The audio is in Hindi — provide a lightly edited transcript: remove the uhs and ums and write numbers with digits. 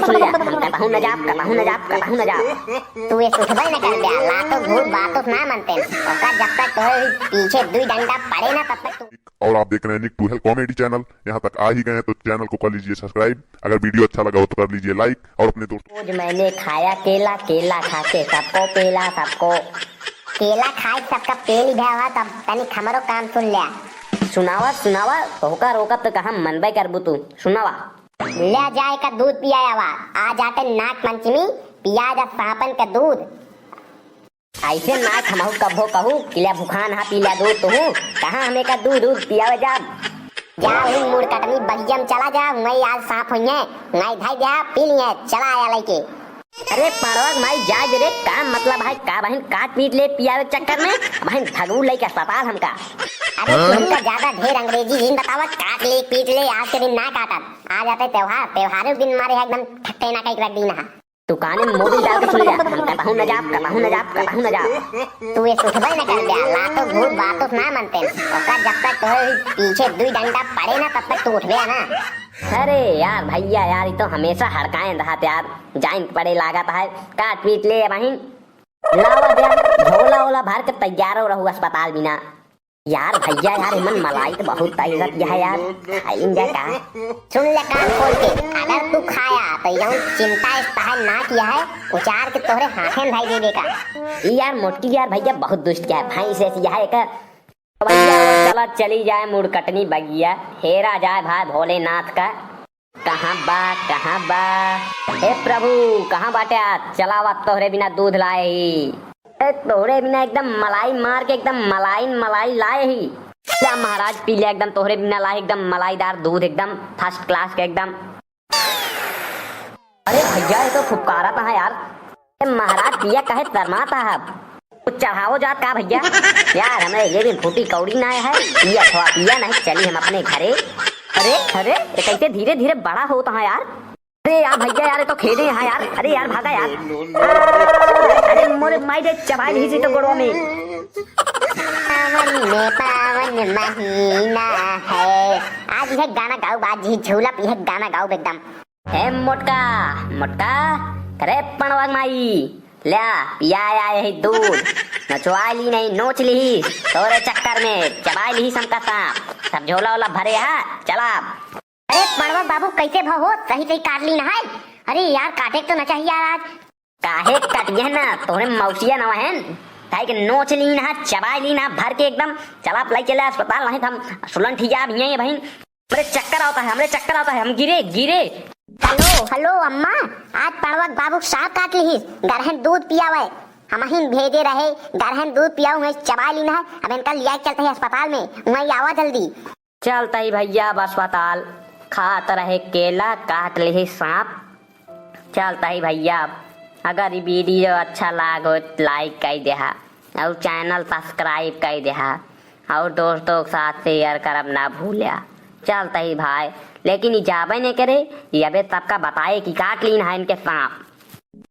सुन लिया, हम कहूं न जाप, कहूं न जाप, कहूं न जाप। तू ये सुठबई न कर दिया, लातो भूत बातों ना मानते। और जब तक तोरे पीछे दुई डंडा पड़े ना तब तक तू। और आप देख रहे हैं निक टू हेल्थ कॉमेडी चैनल। यहाँ तक आ ही गए हैं तो चैनल को कर लीजिए सब्सक्राइब। अगर वीडियो अच्छा लगा हो तो कर लीजिए लाइक और अपने दोस्तों। रोज मैंने खाया केला, केला खा के सबको पेला, सबको केला खाए सबका पेल ही भया तब तनी खमरो काम सुन लिया। सुनावा सुनावा, होका रोका तो कहा मनबे करबू तू, सुनावा। ले जाए का दूध पियाया वा, आ जाते नाग पंचमी पिया जा सापन का दूध। ऐसे ना खमाऊ कभो कहू किला भूखान हा पीला दूध तो हूँ, कहाँ हमें का दूध दूध पियावे जा। जा ही मुड़ कटनी बगियम चला जा, मैं आज सांप हुई है, नहीं धाई जा पी लिए चला आया लेके। अरे परवग माई जा रे, का मतलब है का बहन काट पीट ले पियावे चक्कर में बहन भगऊ लेके अस्पताल हमका। अरे तुमका ज्यादा ढेर अंग्रेजी दिन बतावत, काट ले पीट ले, आज के दिन ना काटत। आ जाते त्योहार, त्योहार दिन मारे एकदम ठट्टे ना कई रख दी ना। तू काने में मोबिल डाल के सुन लिया, हम कहूं न जाप, कहूं न जाप, कहूं न जाप। तू ये सुठबई न कर दिया, लातो भूत बातों ना मानते। और जब तक तोरे पीछे दुई डंडा पड़े ना तब तक तू उठ गया ना। अरे यार भैया यार, ये तो हमेशा हड़काएं रहते यार, जाइन पड़े लागत है, काट पीट ले बहन। लावा यार झोला ओला भर के तैयार हो रहू अस्पताल बिना। यार भैया यार मन मलाई तो बहुत ताकत है यार, खाएंगे का। सुन ले कान खोल के, अगर तू खाया तो यूं चिंता इस्तेहाल ना किया है, उचार के तोरे हाथें भाई दे देगा। यार मोटी यार भैया बहुत दुष्ट है भाई से यह है का भैया। चला चली जाए मुड़ कटनी बगिया, हेरा जाए भाई भोलेनाथ का। कहाँ बा हे प्रभु कहाँ बाटे, चलावा तोहरे बिना दूध लाए ही, तोहरे बिना एकदम मलाई मार के एकदम मलाई लाए ही। क्या महाराज पी लिया एकदम तोहरे बिना लाए, एकदम मलाईदार दूध एकदम फर्स्ट क्लास के एकदम। अरे भैया ये तो फुफकारा था यार, महाराज पिया कहे तरमाता है, कुछ चढ़ाओ जात का भैया। यार हमें ये भी फूटी कौड़ी ना है, पिया थोड़ा पिया नहीं, चली हम अपने घरे। अरे अरे ये कैसे धीरे धीरे बड़ा होता है यार। अरे यार भैया यार ये तो खेदे हैं यार, अरे यार भागा यार। अरे मोरे माई दे चबाई ही तो गोड़ों में। पावन में पावन महीना है, आज यह गाना गाओ, आज ही झूला यह गाना गाओ एकदम। हे मोटका मोटका करे पणवग माई ल्या पिया यही दूध, नचवा ली नहीं नोच ली तोरे चक्कर में, चबाई ली सबका सांप, सब झोला वाला भरे है चला। अरे पड़वक बाबू कैसे भाव हो, सही सही काट ली ना है। अरे यार काटे तो न चाहिए यार, आज काहे कटिए ना तोरे मौसिया नवा है, ताई के नोच ली ना चबाई ली ना भर के एकदम, चला लाई चले अस्पताल नहीं हम सुलन ठिया भी है बहन। हमरे चक्कर आता है, हमरे चक्कर आता है, हम गिरे गिरे। हेलो हेलो अम्मा, आज पड़वक बाबू सांप काट ली, गरहन दूध पियावे, हम ही भेजे रहे, गरहन दूध पियाऊ है, चबा ली ना, अब इनका लिया चलते है अस्पताल में, वहीं आवा जल्दी। चलता ही भैया अब अस्पताल, खात रहे केला काट ले सांप। चलता ही भैया, अगर ये वीडियो अच्छा लागो लाइक कर देहा और चैनल सब्सक्राइब कर देहा और दोस्तों के साथ शेयर करब ना भूलिया। चलता ही भाई, लेकिन ये जाबे नहीं करे, ये अबे सबका बताए कि काट लीन है इनके सांप।